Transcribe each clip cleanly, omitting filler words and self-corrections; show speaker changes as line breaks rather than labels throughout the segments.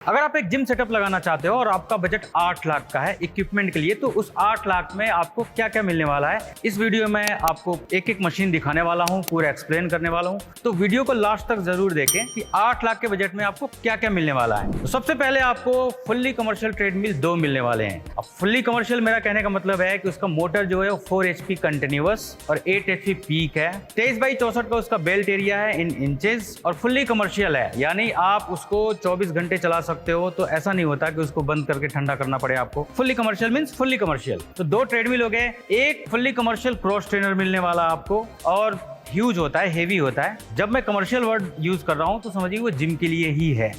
अगर आप एक जिम सेटअप लगाना चाहते हो और आपका बजट 8 लाख का है इक्विपमेंट के लिए, तो उस 8 लाख में आपको क्या क्या मिलने वाला है इस वीडियो में आपको एक एक मशीन दिखाने वाला हूं, पूरा एक्सप्लेन करने वाला हूं। तो वीडियो को लास्ट तक जरूर देखें कि 8 लाख के बजट में आपको क्या क्या मिलने वाला है। तो सबसे पहले आपको फुल्ली कमर्शियल ट्रेडमिल 2 मिलने वाले हैं। अब फुल्ली कमर्शियल मेरा कहने का मतलब है कि उसका मोटर जो है वो 4 HP कंटिन्यूअस और 8 HP पीक है। 23x64 का उसका बेल्ट एरिया है इन इंचेस और फुल्ली कमर्शियल है, यानी आप उसको 24 घंटे चला सकते हो। तो ऐसा नहीं होता कि उसको बंद करके ठंडा करना पड़े आपको। Fully commercial means fully commercial. तो 2 ट्रेडमिल हो गए, एक फुल्ली कमर्शियल क्रॉस ट्रेनर मिलने वाला आपको और ह्यूज होता है, हेवी होता है। जब मैं कमर्शियल वर्ड यूज कर रहा हूं तो समझिए वो जिम के लिए ही है।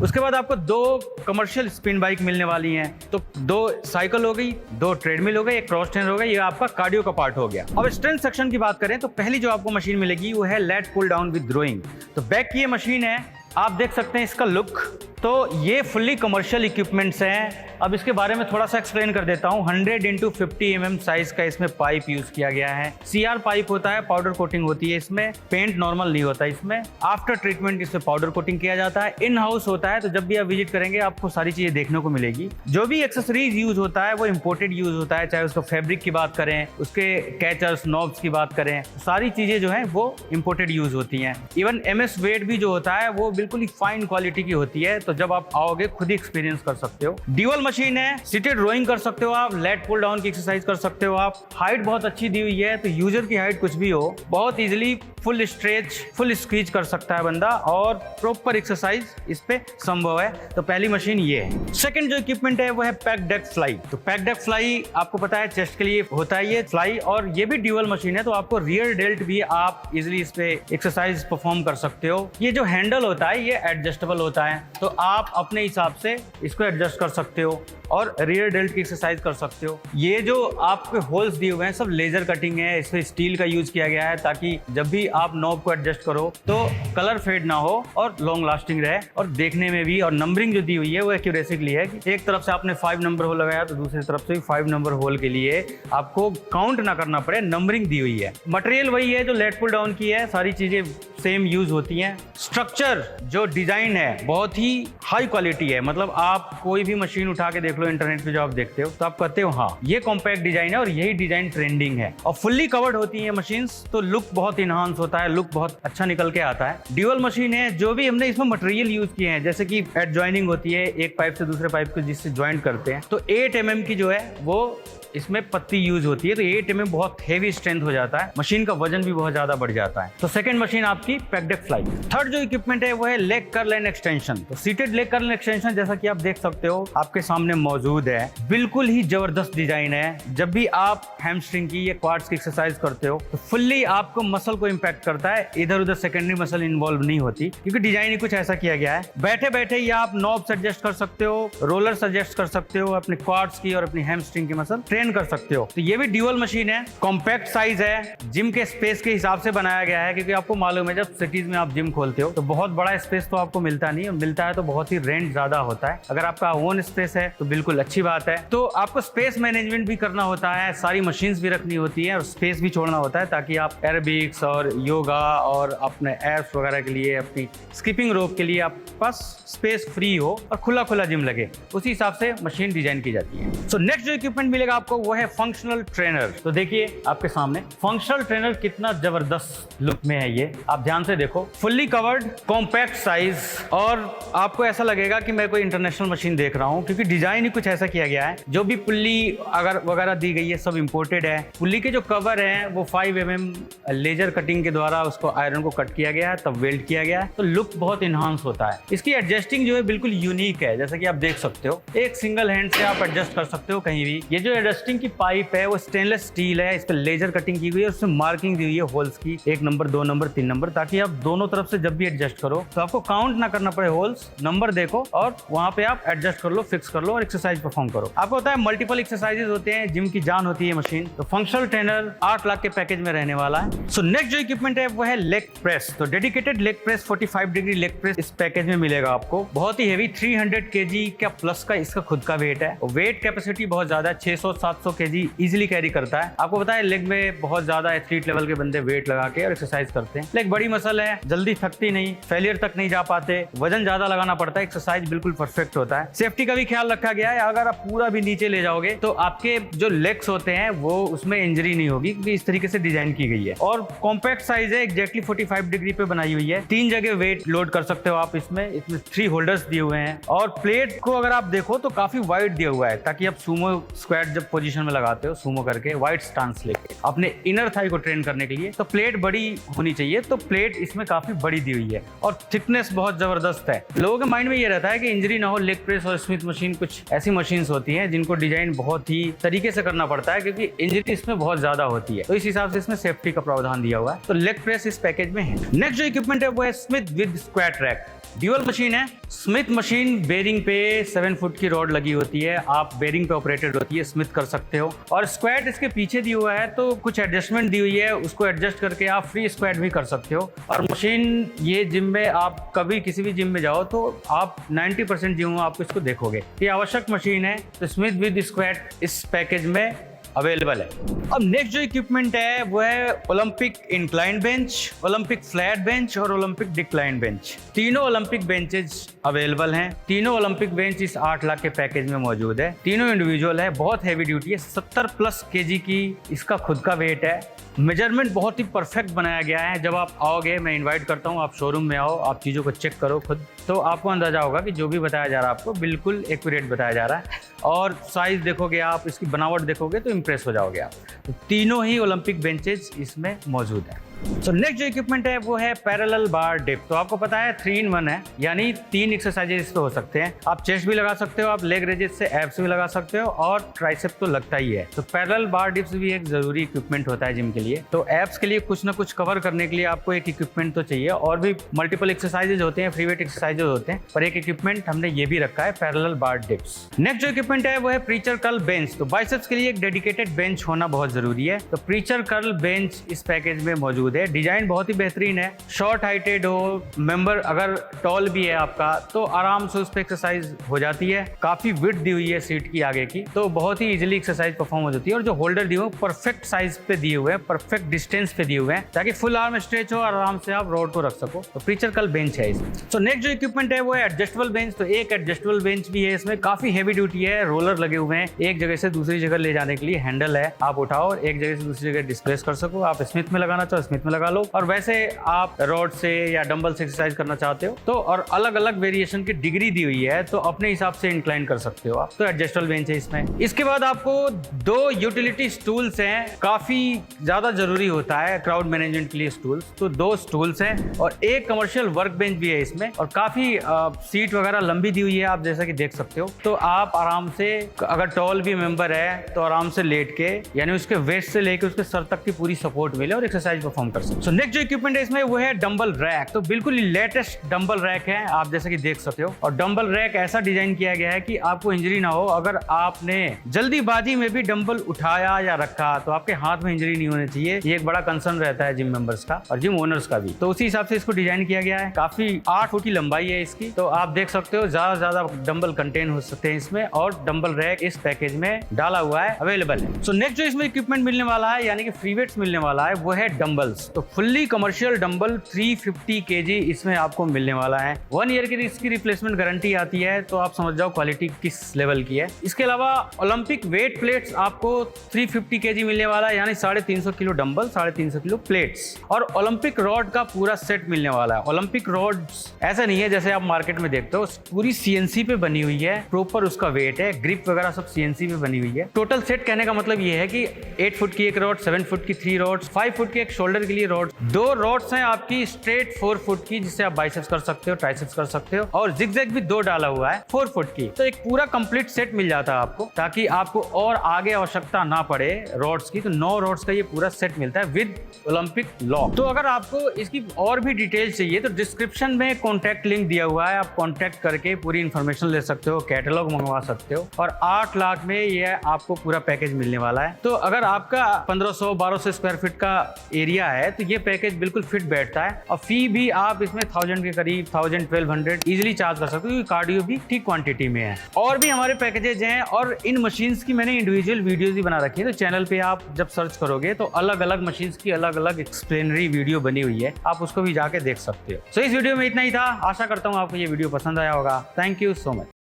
उसके बाद आपको 2 कमर्शियल स्पिन बाइक मिलने वाली हैं। तो 2 साइकिल हो गई, 2 ट्रेडमिल हो गए, एक क्रॉस ट्रेनर हो गया। ये आपका कार्डियो का पार्ट हो गया। अब स्ट्रेंथ सेक्शन की बात करें तो पहली जो आपको मशीन मिलेगी वो है lat pull down with rowing. तो बैक की ये मशीन है, आप देख सकते हैं इसका लुक। तो ये फुल्ली कमर्शियल इक्विपमेंट्स हैं। अब इसके बारे में थोड़ा सा एक्सप्लेन कर देता हूं। 100 × 50 mm साइज का इसमें पाइप यूज किया गया है। CR पाइप होता है, पाउडर कोटिंग होती है इसमें, पेंट नॉर्मल नहीं होता इसमें। आफ्टर ट्रीटमेंट इसमें पाउडर कोटिंग किया जाता है। इन हाउस होता है, तो जब भी आप विजिट करेंगे आपको सारी चीजें देखने को मिलेगी। जो भी एक्सेसरीज यूज होता है वो इम्पोर्टेड यूज होता है, चाहे उसका फैब्रिक की बात करें, उसके कैचर्स नॉब्स की बात करें, सारी चीजें जो है वो इम्पोर्टेड यूज होती हैं। इवन MS वेट भी जो होता है वो बिल्कुल ही फाइन क्वालिटी की होती है। तो जब आप आओगे खुद ही एक्सपीरियंस कर सकते हो। ड्यूअल मशीन है, सीटेड रोइंग कर सकते हो आप, लेट पुल डाउन की एक्सरसाइज कर सकते हो आप। हाइट बहुत अच्छी दी हुई है, तो यूजर की हाइट कुछ भी हो बहुत easily full stretch full squeeze कर सकता है बंदा और प्रॉपर एक्सरसाइज इस पे संभव है। तो पहली मशीन ये है। सेकंड जो इक्विपमेंट है वो है पैक डेक फ्लाई। तो पैक डेक फ्लाई आपको पता है चेस्ट के लिए होता है ये फ्लाई, और ये भी ड्यूअल मशीन है। तो आपको रियर डेल्ट भी आप इजिली इस पे एक्सरसाइज परफॉर्म कर सकते हो। ये जो हैंडल होता है ये एडजस्टेबल होता है, तो आप अपने हिसाब से इसको एडजस्ट कर सकते हो और रियर डेल्ट की एक्सरसाइज कर सकते हो। ये जो आपके होल्स दिए हुए हैं सब लेजर कटिंग है, इसमें स्टील का यूज किया गया है ताकि जब भी आप नॉब को एडजस्ट करो तो कलर फेड ना हो और लॉन्ग लास्टिंग रहे और देखने में भी। और नंबरिंग जो दी हुई है वो एक्यूरेसी के लिए है कि एक तरफ से आपने 5 नंबर होल लगाया तो दूसरी तरफ से भी 5 नंबर होल के लिए आपको काउंट ना करना पड़े, नंबरिंग दी हुई है। मटेरियल वही है जो लेट पुल डाउन की है, सारी चीजें सेम यूज होती हैं। स्ट्रक्चर जो डिजाइन है बहुत ही हाई क्वालिटी है, मतलब आप कोई भी मशीन उठा के देख लो इंटरनेट पे जो आप देखते हो तो आप कहते हो हाँ ये कॉम्पैक्ट डिजाइन है और यही डिजाइन ट्रेंडिंग है। और फुल्ली कवर्ड होती है मशीन्स, तो लुक बहुत इनहांस होता है, लुक बहुत अच्छा निकल के आता है। ड्यूअल मशीन है, जो भी हमने इसमें मटेरियल यूज किए हैं जैसे कि एड ज्वाइनिंग होती है, एक पाइप से दूसरे पाइप को जिससे ज्वाइंट करते हैं, तो 8 mm की जो है वो इसमें पत्ती यूज होती है। तो 8 mm बहुत हेवी स्ट्रेंथ हो जाता है, मशीन का वजन भी बहुत ज्यादा बढ़ जाता है। तो सेकंड मशीन आपकी पैक डेक फ्लाई। थर्ड जो इक्विपमेंट है वो है लेग कर्ल एंड एक्सटेंशन। तो seated leg curl and extension जैसा कि आप देख सकते हो आपके सामने मौजूद है। बिल्कुल ही जबरदस्त डिजाइन है। जब भी आप हैमस्ट्रिंग की या क्वाड्स की एक्सरसाइज करते हो तो फुल्ली आपको मसल को इंपैक्ट करता है, इधर उधर सेकेंडरी मसल इन्वॉल्व नहीं होती, क्योंकि डिजाइन ही कुछ ऐसा किया गया है। बैठे बैठे ही आप नॉब्स एडजस्ट कर सकते हो, रोलर्स एडजस्ट कर सकते हो, अपने क्वाड्स की और अपनी हैमस्ट्रिंग की मसल ट्रेन कर सकते हो। तो ये भी ड्यूअल मशीन है, कॉम्पैक्ट साइज है, जिम के स्पेस के हिसाब से बनाया गया है, क्योंकि आपको मालूम है जब सिटीज में आप जिम खोलते हो तो बहुत बड़ा स्पेस तो आपको मिलता नहीं, मिलता है तो बहुत ही रेंट ज्यादा होता है। अगर आपका ओन स्पेस है तो बिल्कुल अच्छी बात है। तो आपको स्पेस मैनेजमेंट भी करना होता है, सारी मशीन्स भी रखनी होती है और स्पेस भी छोड़ना होता है ताकि आप एरोबिक्स और योगा और अपने एप्स वगैरह के लिए, अपनी स्किपिंग रोप के लिए आपके पास स्पेस फ्री हो और खुला खुला जिम लगे, उसी हिसाब से मशीन डिजाइन की जाती है। सो नेक्स्ट जो इक्विपमेंट मिलेगा आपको वो है फंक्शनल ट्रेनर। तो देखिए आपके सामने फंक्शनल ट्रेनर कितना जबरदस्त लुक में है ये, आप ध्यान से देखो। फुल्ली कवर्ड, कॉम्पैक्ट साइज, और आपको ऐसा लगेगा कि मैं कोई इंटरनेशनल मशीन देख रहा हूं, क्योंकि डिजाइन ही कुछ ऐसा किया गया है। जो भी पुल्ली अगर वगैरह दी गई है सब इंपोर्टेड है। पुल्ली के जो कवर है वो 5 mm लेजर कटिंग के द्वारा उसको आयरन को कट किया गया है, तब वेल्ड किया गया है, तो लुक बहुत इनहांस होता है। इसकी एडजस्टिंग जो है बिल्कुल यूनिक है, जैसा कि आप देख सकते हो एक सिंगल हैंड से आप एडजस्ट कर सकते हो कहीं भी। ये जो एडजस्टिंग की पाइप है वो स्टेनलेस स्टील है, इस पर लेजर कटिंग की हुई है, उसमें मार्किंग दी हुई है होल्स की, 1 नंबर 2 नंबर 3 नंबर, ताकि आप दोनों तरफ से जब भी एडजस्ट करो तो आपको काउंट ना करना पड़े होल्स, नंबर देखो और वहां पे आप एडजस्ट कर लो, फिक्स कर लो और एक्सरसाइज परफॉर्म करो। आपको होता है मल्टीपल एक्सरसाइजेस होते हैं, जिम की जान होती है मशीन। तो फंक्शनल ट्रेनर 8 लाख के पैकेज में रहने वाला है। सो नेक्स्ट जो इक्विपमेंट है वो है लेग प्रेस। तो dedicated dedicated leg press 45 degree leg press इस पैकेज में मिलेगा आपको। बहुत ही हेवी 300 केजी का प्लस का इसका खुद का वेट है। वेट कैपेसिटी बहुत ज्यादा है, 600-700 केजी इजिली कैरी करता है। आपको पता है लेग में बहुत ज्यादा एथलीट लेवल के बंदे वेट लगा के और एक्सरसाइज करते हैं। लेग बड़ी मसल है, जल्दी थकती नहीं, फेलियर तक नहीं जा पाते, वजन ज्यादा लगाना पड़ता है, एक्सरसाइज बिल्कुल परफेक्ट होता है। सेफ्टी का भी ख्याल रखा गया है। अगर आप पूरा भी नीचे ले जाओगे तो आपके जो लेग्स होते हैं वो उसमें इंजरी नहीं होगी, क्योंकि इस तरीके से डिजाइन की गई है। और कॉम्पैक्ट साइज है, एग्जैक्टली 45 डिग्री पे बनाई हुई है। 3 जगह वेट लोड कर सकते हो आप इसमें 3 होल्डर्स दिए हुए हैं। और प्लेट को अगर आप देखो तो काफी वाइड दिया हुआ है, ताकि आप सुमो स्क्वाट जब पोजीशन में लगाते हो सुमो करके वाइड स्टांस लेके अपने इनर थाई को ट्रेन करने के लिए, तो प्लेट बड़ी होनी चाहिए। तो प्लेट इसमें काफी बड़ी दी हुई है और थिकनेस बहुत जबरदस्त है। लोगों के माइंड में ये रहता है कि इंजरी ना हो, लेग प्रेस और स्मिथ मशीन कुछ ऐसी मशीन होती हैं जिनको डिजाइन बहुत ही तरीके से करना पड़ता है, क्योंकि इंजरी इसमें बहुत ज्यादा होती है। तो इस हिसाब से इसमें सेफ्टी का प्रावधान दिया हुआ है। तो लेग प्रेस इस पैकेज में है। नेक्स्ट जो इक्विपमेंट है वो है Smith with squat rack. Dual machine है। स्मिथ मशीन बेरिंग पे 7 फुट की रॉड लगी होती है, आप बेरिंग पे ऑपरेटेड होती है, स्मिथ कर सकते हो। और स्क्वाट इसके पीछे दी हुआ है, तो कुछ एडजस्टमेंट दी हुई है, उसको एडजस्ट करके आप फ्री स्क्वाट भी कर सकते हो। और मशीन ये जिम में आप कभी किसी भी जिम में जाओ तो आप 90% जिम में आपको इसको देखोगे। ये आवश्यक मशीन है। तो स्मिथ विद स्क्वाट इस पैकेज में अवेलेबल है। अब नेक्स्ट जो इक्विपमेंट है वो है Olympic incline bench, Olympic flat bench और ओलंपिक डिक्लाइन बेंच। तीनों ओलंपिक बेंचेस अवेलेबल हैं। तीनों ओलंपिक बेंच इस 8 लाख के पैकेज में मौजूद है। तीनों इंडिविजुअल है, बहुत हैवी ड्यूटी है, 70+ केजी की इसका खुद का वेट है। मेजरमेंट बहुत ही परफेक्ट बनाया गया है। जब आप आओगे, मैं इनवाइट करता हूँ आप शोरूम में आओ, आप चीज़ों को चेक करो खुद, तो आपको अंदाजा होगा कि जो भी बताया जा रहा है आपको बिल्कुल एक्यूरेट बताया जा रहा है। और साइज देखोगे आप, इसकी बनावट देखोगे तो इम्प्रेस हो जाओगे आप। तो तीनों ही ओलंपिक बेंचेस इसमें मौजूद है। तो नेक्स्ट जो इक्विपमेंट है वो है पैरेलल बार डिप। तो आपको पता है 3 in 1 है, यानी 3 एक्सरसाइजेज इस पे हो सकते हैं। आप चेस्ट भी लगा सकते हो, आप लेग रेजेस से एब्स भी लगा सकते हो, और ट्राइसेप तो लगता ही है। तो पैरेलल बार डिप्स भी एक जरूरी इक्विपमेंट होता है जिम के लिए। तो एब्स के लिए कुछ ना कुछ कवर करने के लिए आपको एक इक्विपमेंट तो चाहिए। और भी मल्टीपल एक्सरसाइजेज होते हैं, फ्री वेट एक्सरसाइजेज होते हैं, पर एक इक्विपमेंट हमने ये भी रखा है, पैरेलल बार डिप्स। नेक्स्ट जो इक्विपमेंट है वो है प्रीचर कर्ल बेंच। तो बाइसेप्स के लिए एक डेडिकेटेड बेंच होना बहुत जरूरी है। तो प्रीचर कर्ल बेंच इस पैकेज में मौजूद है। डिजाइन बहुत ही बेहतरीन है। शॉर्ट हाइटेड हो, मेंबर अगर टॉल भी है आपका तो आराम से उस पर एक्सरसाइज हो जाती है। काफी विड्थ दी हुई है सीट की आगे की, तो बहुत ही इजीली एक्सरसाइज परफॉर्म हो जाती है। और जो होल्डर दिए हुए परफेक्ट साइज पे दिए हुए हैं, परफेक्ट डिस्टेंस पे दिए हुए हैं, ताकि फुल आर्म स्ट्रेच हो, आराम से आप रोड को रख सको। तो प्रीचर कर्ल बेंच है इसमें। तो नेक्स्ट जो इक्विपमेंट है वो है एडजस्टेबल बेंच। तो एक एडजस्टेबल बेंच भी है इसमें, काफी हेवी ड्यूटी है, रोलर लगे हुए हैं, एक जगह से दूसरी जगह ले जाने के लिए हैंडल है, आप उठाओ और एक जगह से दूसरी जगह डिस्प्लेस कर सको। आप स्मिथ में लगाना चाहो स्मिथ में लगा लो, और वैसे आप रॉड से या डंबल से एक्सरसाइज करना चाहते हो तो, और अलग अलग वेरिएशन की डिग्री दी हुई है, तो अपने हिसाब से इंक्लाइन कर सकते हो आप। तो एडजस्टेबल बेंच है इसमें। इसके बाद आपको 2 यूटिलिटी स्टूल्स हैं, काफी ज्यादा जरूरी होता है क्राउड मैनेजमेंट के लिए स्टूल्स। तो 2 स्टूल्स हैं और एक कमर्शियल वर्क बेंच भी है इसमें, और काफी सीट वगैरह लंबी दी हुई है, आप जैसा कि देख सकते हो। तो आप आराम से, अगर टॉल भी मेंबर है तो आराम से लेट के, यानी उसके वेस्ट से लेके उसके सर तक की पूरी सपोर्ट मिले और एक्सरसाइज परफॉर्म कर सकते। सो नेक्स्ट जो इक्विपमेंट है इसमें वो है डंबल रैक। तो बिल्कुल लेटेस्ट डंबल रैक है, आप जैसे कि देख सकते हो। और डंबल रैक ऐसा डिजाइन किया गया है कि आपको इंजरी ना हो। अगर आपने जल्दीबाजी में भी डंबल उठाया या रखा तो आपके हाथ में इंजरी नहीं होनी चाहिए। ये एक बड़ा कंसर्न रहता है जिम मेंबर्स का और जिम ओनर्स का भी। तो उसी हिसाब से इसको डिजाइन किया गया है। काफी 8 फुट की लंबाई है इसकी। तो आप देख सकते हो ज्यादा से ज्यादा डंबल कंटेन हो सकते हैं इसमें, और डंबल रैक इस पैकेज में डाला हुआ है, अवेलेबल है। सो नेक्स्ट जो इसमें इक्विपमेंट मिलने वाला है, यानी कि फ्री वेट्स मिलने वाला है, वो है डंबल्स। तो फुल्ली कमर्शियल डंबल 350 kg इसमें आपको मिलने वाला है। 1 ईयर की इसकी रिप्लेसमेंट गारंटी आती है, तो आप समझ जाओ क्वालिटी किस लेवल की है। इसके अलावा ओलंपिक वेट प्लेट्स आपको 350 kg मिलने वाला है, यानी 350 किलो डंबल, 350 किलो प्लेट्स, और ओलंपिक रॉड का पूरा सेट मिलने वाला है। ओलंपिक रॉड्स ऐसा नहीं है जैसे आप मार्केट में देखते हो, पूरी CNC पे बनी हुई है, प्रॉपर उसका वेट है, ग्रिप वगैरह सब CNC पे बनी हुई है। टोटल सेट कहने का मतलब ये है कि 8 फुट की एक रॉड, 7 फुट की 3 रॉड्स, 5 फुट की एक शोल्डर के लिए रॉड, 2 रॉड्स हैं आपकी स्ट्रेट 4 फुट की, जिससे आप बाइसेप्स कर सकते हो, ट्राइसेप्स कर सकते हो, और जिगजैग भी 2 डाला हुआ है 4 फुट की। तो एक पूरा कंप्लीट सेट मिल जाता है आपको, ताकि आपको और आगे आवश्यकता ना पड़े रॉड्स की। तो 9 रॉड्स का ये पूरा सेट मिलता है विद ओलंपिक लॉक। तो अगर आपको इसकी और भी डिटेल चाहिए तो डिस्क्रिप्शन में कॉन्टैक्ट लिंक दिया हुआ है, आप कॉन्टैक्ट करके पूरी इंफॉर्मेशन ले सकते हो, कैटलॉग मंगवा सकते हो। और 8 लाख में ये आपको पूरा पैकेज मिलने वाला है। तो अगर आपका 1500-1200 स्क्वायर फीट का एरिया लिया है तो ये पैकेज बिल्कुल फिट बैठता है और फी भी आप इसमें 1000 के करीब 1000-1200 इजीली चार्ज कर सकते हो क्योंकि कार्डियो भी ठीक क्वांटिटी में है। और भी हमारे पैकेजेज हैं और इन मशीन्स की मैंने इंडिविजुअल वीडियोस भी बना रखी है, तो चैनल पे आप जब सर्च करोगे तो अलग अलग मशीन्स की अलग अलग एक्सप्लेनरी वीडियो बनी हुई है, आप उसको भी जाके देख सकते हो। सो इस वीडियो में इतना ही था, आशा करता हूँ आपको ये वीडियो पसंद आया होगा। Thank you so much.